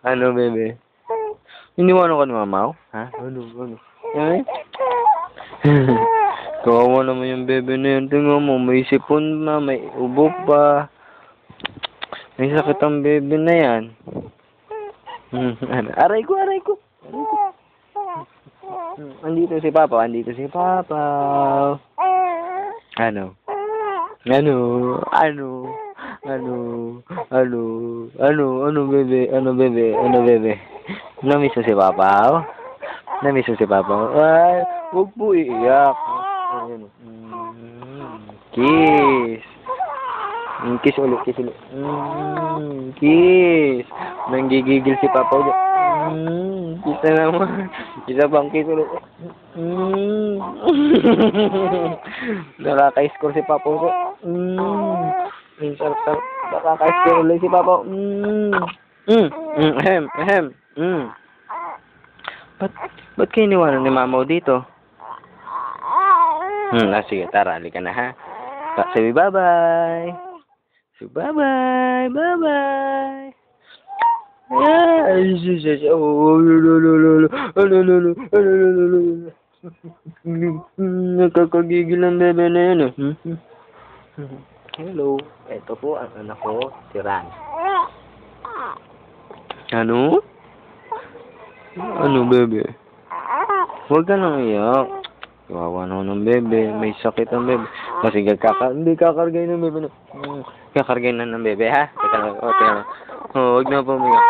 Ano, bebe? Iniwanan ka ni mama? Ha? Ano? Eh? Kawawa naman yung bebe na yun. Tingnan mo, may sipon na, may ubo pa. May sakit ang bebe na yan. Aray ko. Andito si Papa. Ano, bebe? Namiss mo si Papa? Namiss mo si Papa? Ay, huwag po iiyak. Kiss. Kiss ulit. Kiss. Nanggigigil si Papa ulit. Kiss na naman. Isa pang kiss ulit. Nakaka-score si Papa ulit. Nakaka-score ulit si Papa. Ba't kayo iniwanan ni Mama dito? Sige, tara, halika na ha. Sabi bye-bye. Bye-bye. Nakakagigil ang bebe na yun. Hello, ito po ang anak ko, si Ran. Ano? Ano, bebe? Huwag ka nang iyak. Kawawa naman ng bebe. May sakit ang bebe. Kasi hindi kakargay ng bebe. Kakargay na ng bebe, ha? Huwag na po umiyak.